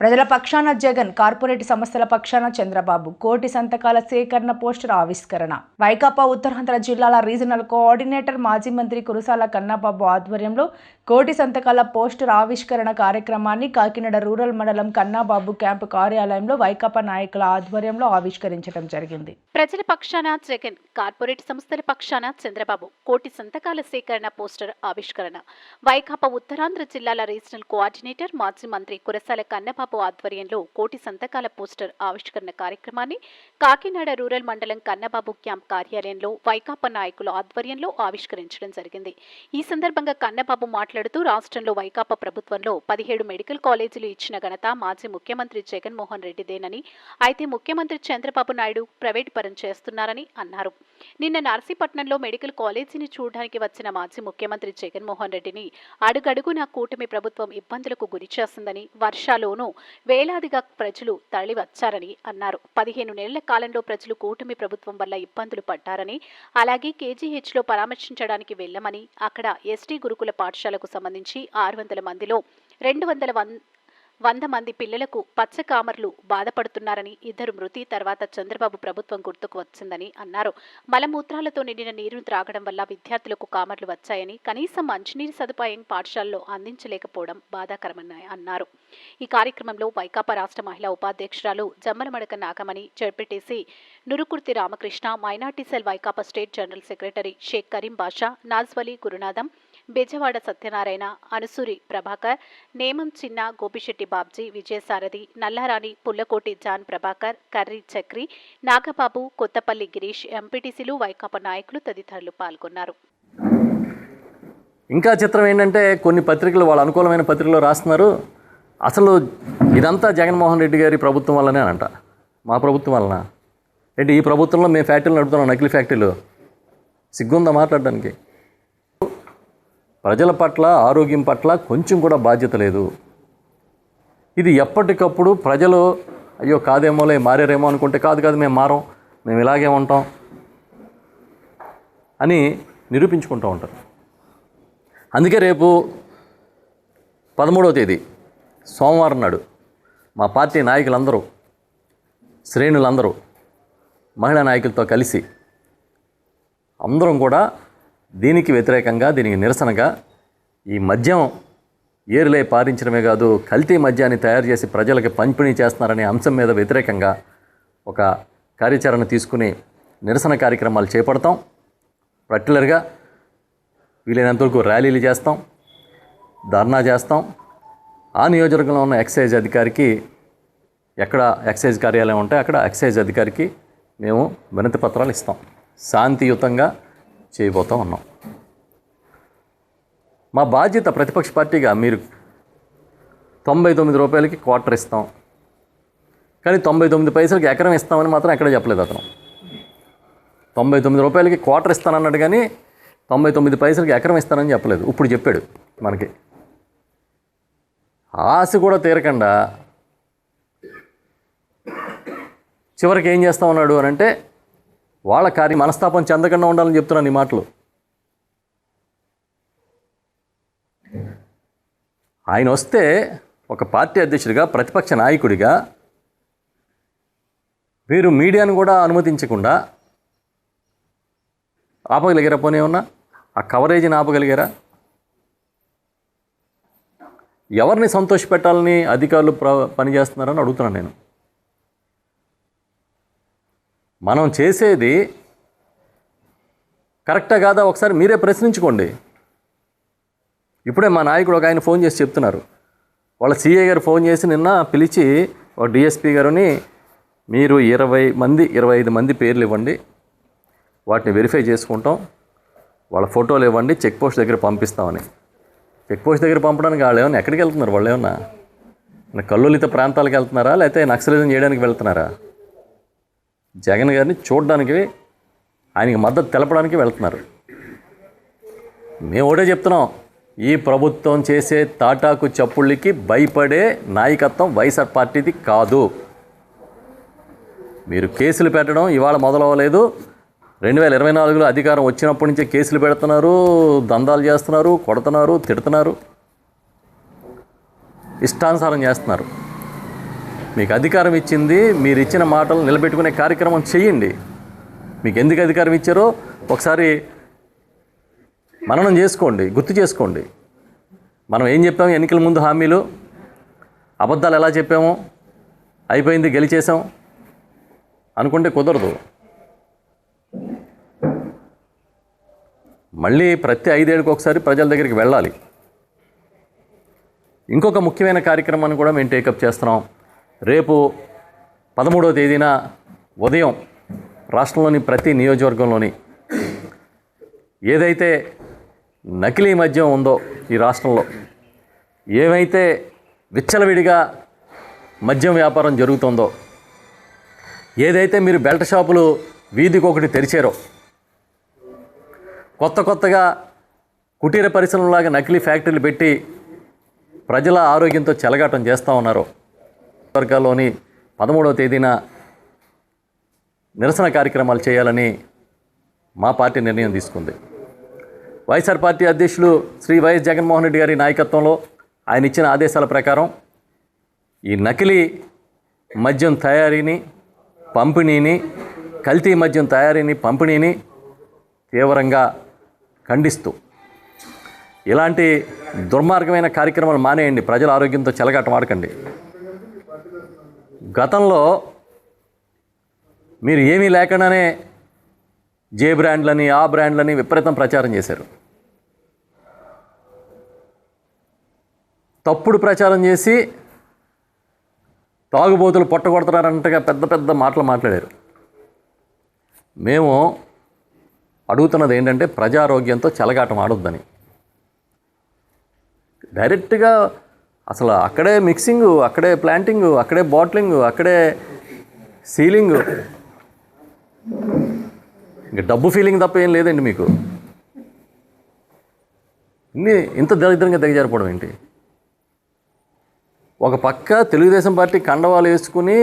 ప్రజల పక్షాన జగన్, కార్పొరేట్ సంస్థల పక్షాన చంద్రబాబు. కోటి సంతకాల సేకరణ పోస్టర్ ఆవిష్కరణ. వైకాపా ఉత్తరాంధ్ర జిల్లాల రీజనల్ కోఆర్డినేటర్ మాజీ మంత్రి కురసాల కన్నబాబు ఆధ్వర్యంలో కోటి సంతకాల పోస్టర్ ఆవిష్కరణ కార్యక్రమాన్ని కాకినాడ రూరల్ మండలం కన్నబాబు క్యాంపు కార్యాలయంలో వైకాపా నాయకుల ఆధ్వర్యంలో ఆవిష్కరించడం జరిగింది. ప్రజల పక్షాన జగన్, కార్పొరేట్ సంస్థల పక్షాన చంద్రబాబు. కోటి సంతకాల సేకరణ పోస్టర్ ఆవిష్కరణ. వైకాపా ఉత్తరాంధ్ర జిల్లాల రీజనల్ కోఆర్డినేటర్ మాజీ మంత్రి కురసాల కన్నబాబు ఆధ్వర్యంలో కోటి సంతకాల పోస్టర్ ఆవిష్కరణ కార్యక్రమాన్ని కాకినాడ రూరల్ మండలం కన్నబాబు క్యాంప్ కార్యాలయంలో వైకాపా నాయకుల ఆధ్వర్యంలో ఆవిష్కరించడం జరిగింది. ఈ సందర్భంగా కన్నబాబు మాట్లాడుతూ రాష్ట్రంలో వైకాపా ప్రభుత్వంలో 17 మెడికల్ కాలేజీలు ఇచ్చిన ఘనత మాజీ ముఖ్యమంత్రి జగన్మోహన్ రెడ్డిదేనని, అయితే ముఖ్యమంత్రి చంద్రబాబు నాయుడు ప్రైవేట్ పరం చేస్తున్నారని అన్నారు. నిన్న నర్సీపట్నంలో మెడికల్ కాలేజీని చూడడానికి వచ్చిన మాజీ ముఖ్యమంత్రి జగన్మోహన్ రెడ్డిని అడుగడుగునా కూటమి ప్రభుత్వం ఇబ్బందులకు గురి చేస్తుందని, వర్షాలోనూ వేలాదిగా ప్రజలు తరలి వచ్చారని అన్నారు. 15 నెలల కాలంలో ప్రజలు కూటమి ప్రభుత్వం వల్ల ఇబ్బందులు పడ్డారని, అలాగే కేజీహెచ్లో పరామర్శించడానికి వెళ్లమని, అక్కడ ఎస్టీ గురుకుల పాఠశాలకు సంబంధించి 600 మందిలో 200 మంది పిల్లలకు పచ్చకామర్లు బాధపడుతున్నారని, 2 మృతి తర్వాత చంద్రబాబు ప్రభుత్వం గుర్తుకు వచ్చిందని అన్నారు. మలమూత్రాలతో నిండిన నీరును త్రాగడం వల్ల విద్యార్థులకు కామర్లు వచ్చాయని, కనీసం మంచినీరు సదుపాయం పాఠశాలలో అందించలేకపోవడం బాధాకరమని అన్నారు. ఈ కార్యక్రమంలో వైకాపా రాష్ట్ర మహిళా ఉపాధ్యక్షురాలు Jammalamadaka Nagamani, ZPTC Nurukurthi Ramakrishna, minority cell Vaikapa state general secretary Shaik Kareem Basha, Najvali Gurunatham, Bezawada Satyanarayana, Anusuri Prabhakar, Nemam Chinna, Gopisetti Babji, Vijayasarathi, Nallarani, Pullakoti John Prabhakar, Karri Chakri, Nagababu, Kothapalli Girish, ఎంపీటీసీలు, వైకాపా నాయకులు తదితరులు పాల్గొన్నారు. ఇంకా చిత్రం ఏంటంటే కొన్ని పత్రికలు వాళ్ళ అనుకూలమైన పత్రికలు రాస్తున్నారు, అసలు ఇదంతా జగన్మోహన్ రెడ్డి గారి ప్రభుత్వం వల్లనే అంట. మా ప్రభుత్వం వలన ఏంటి? ఈ ప్రభుత్వంలో మేము ఫ్యాక్టరీలు నడుపుతున్నాం, నకిలీ ఫ్యాక్టరీలు. సిగ్గుందా మాట్లాడడానికి? ప్రజల పట్ల, ఆరోగ్యం పట్ల కొంచెం కూడా బాధ్యత లేదు. ఇది ఎప్పటికప్పుడు ప్రజలు అయ్యో కాదేమోలే మారేరేమో అనుకుంటే, కాదు మేము మారం, మేము ఇలాగే ఉంటాం అని నిరూపించుకుంటూ ఉంటారు. అందుకే రేపు 13వ తేదీ సోమవారం నాడు మా పార్టీ నాయకులందరూ, శ్రేణులందరూ, మహిళా నాయకులతో కలిసి అందరం కూడా దీనికి వ్యతిరేకంగా, దీనికి నిరసనగా ఈ మద్యం ఏరులై పారించడమే కాదు, కల్తీ మద్యాన్ని తయారు చేసి ప్రజలకు పంపిణీ చేస్తున్నారనే అంశం మీద వ్యతిరేకంగా ఒక కార్యాచరణ తీసుకుని నిరసన కార్యక్రమాలు చేపడతాం. పర్టికులర్గా వీలైనంతవరకు ర్యాలీలు చేస్తాం, ధర్నా చేస్తాం. ఆ నియోజకవర్గంలో ఉన్న ఎక్సైజ్ అధికారికి, ఎక్కడ ఎక్సైజ్ కార్యాలయం ఉంటే అక్కడ ఎక్సైజ్ అధికారికి మేము వినతి పత్రాలు ఇస్తాం. శాంతియుతంగా చేయబోతూ ఉన్నాం. మా బాధ్యత ప్రతిపక్ష పార్టీగా మీరు 99 రూపాయలకి క్వార్టర్ ఇస్తాం, కానీ 99 పైసలకి ఎకరం ఇస్తామని మాత్రం ఎక్కడ చెప్పలేదు అతను. 99 రూపాయలకి క్వార్టర్ ఇస్తానన్నాడు, కానీ 99 పైసలకి ఎకరం ఇస్తానని చెప్పలేదు. ఇప్పుడు చెప్పాడు. మనకి ఆశ కూడా తీరకుండా చివరికి ఏం చేస్తా ఉన్నాడు అని అంటే, వాళ్ళ మనస్తాపం చెందకుండా ఉండాలని చెప్తున్నాను ఈ మాటలు. ఆయన వస్తే ఒక పార్టీ అధ్యక్షుడిగా, ప్రతిపక్ష నాయకుడిగా మీరు మీడియాను కూడా అనుమతించకుండా ఆపగలిగారా? పోనీ ఏమన్నా ఆ కవరేజీని ఆపగలిగారా? ఎవరిని సంతోషపెట్టాలని అధికారులు పనిచేస్తున్నారని అడుగుతున్నాను నేను. మనం చేసేది కరెక్టా కాదా ఒకసారి మీరే ప్రశ్నించుకోండి. ఇప్పుడే మా నాయకుడు ఒక ఆయన ఫోన్ చేసి చెప్తున్నారు, వాళ్ళ సిఐ గారు ఫోన్ చేసి నిన్న పిలిచి, ఒక డిఎస్పీ గారిని, మీరు 25 మంది పేర్లు ఇవ్వండి, వాటిని వెరిఫై చేసుకుంటాం, వాళ్ళ ఫోటోలు ఇవ్వండి, చెక్ పోస్ట్ దగ్గర పంపిస్తామని. చెక్ పోస్ట్ దగ్గర పంపడానికి వాళ్ళు ఏమన్నా ఎక్కడికి వెళ్తున్నారు? వాళ్ళు ఏమన్నా కల్లోలిత ప్రాంతాలకు వెళ్తున్నారా, లేకపోతే నక్సలిజం చేయడానికి వెళ్తున్నారా? జగన్ గారిని చూడడానికి, ఆయనకి మద్దతు తెలపడానికి వెళ్తున్నారు. మేము ఒకటే చెప్తున్నాం, ఈ ప్రభుత్వం చేసే తాటాకు చప్పుళ్ళకి భయపడే నాయకత్వం వైఎస్ఆర్ పార్టీది కాదు. మీరు కేసులు పెట్టడం ఇవాళ మొదలవ్వలేదు. 2024లో అధికారం వచ్చినప్పటి నుంచే కేసులు పెడుతున్నారు, దందాలు చేస్తున్నారు, కొడుతున్నారు, తిడుతున్నారు, ఇష్టానుసారం చేస్తున్నారు. మీకు అధికారం ఇచ్చింది, మీరు ఇచ్చిన మాటలు నిలబెట్టుకునే కార్యక్రమం చేయండి. మీకు ఎందుకు అధికారం ఇచ్చారో ఒకసారి మననం చేసుకోండి, గుర్తు చేసుకోండి. మనం ఏం చెప్పాము ఎన్నికల ముందు హామీలు, అబద్ధాలు ఎలా చెప్పాము, అయిపోయింది గెలిచేసాం అనుకుంటే కుదరదు. మళ్ళీ ప్రతి 5 ఏళ్ళకి ఒకసారి ప్రజల దగ్గరికి వెళ్ళాలి. ఇంకొక ముఖ్యమైన కార్యక్రమాన్ని కూడా మేము టేకప్ చేస్తున్నాం. రేపు 13వ తేదీన ఉదయం రాష్ట్రంలోని ప్రతి నియోజకవర్గంలోని ఏదైతే నకిలీ మద్యం ఉందో ఈ రాష్ట్రంలో, ఏమైతే విచ్చలవిడిగా మద్యం వ్యాపారం జరుగుతుందో, ఏదైతే మీరు బెల్ట్ షాపులు వీధికి ఒకటి తెరిచారో, కొత్తగా కుటీర పరిశ్రమలాగా నకిలీ ఫ్యాక్టరీలు పెట్టి ప్రజల ఆరోగ్యంతో చెలగాటం చేస్తూ ఉన్నారు. వర్గాల్లోని 13వ తేదీన నిరసన కార్యక్రమాలు చేయాలని మా పార్టీ నిర్ణయం తీసుకుంది. వైఎస్ఆర్ పార్టీ అధ్యక్షులు శ్రీ వైఎస్ జగన్మోహన్ రెడ్డి గారి నాయకత్వంలో ఆయన ఇచ్చిన ఆదేశాల ప్రకారం ఈ నకిలీ మద్యం తయారీని, పంపిణీని, కల్తీ మద్యం తయారీని, పంపిణీని తీవ్రంగా ఖండిస్తూ ఇలాంటి దుర్మార్గమైన కార్యక్రమాలు మానేయండి. ప్రజల ఆరోగ్యంతో చెలగాటం ఆడకండి. గతంలో మీరు ఏమీ లేకుండానే జే బ్రాండ్లని, ఆ బ్రాండ్లని విపరీతం ప్రచారం చేశారు. తప్పుడు ప్రచారం చేసి తాగుబోతులు పొట్టగొడుతున్నారంటగా పెద్ద మాటలు మాట్లాడారు. మేము అడుగుతున్నది ఏంటంటే ప్రజారోగ్యంతో చెలగాటం ఆడొద్దని. డైరెక్ట్గా అసలు అక్కడే మిక్సింగు, అక్కడే ప్లాంటింగు, అక్కడే బాటిలింగు, అక్కడే సీలింగు, ఇంకా డబ్బు ఫీలింగ్ తప్ప ఏం లేదండి మీకు. ఇంత దరిద్రంగా దిగజారిపోవడం ఏంటి? ఒక పక్క తెలుగుదేశం పార్టీ కండవాలు వేసుకుని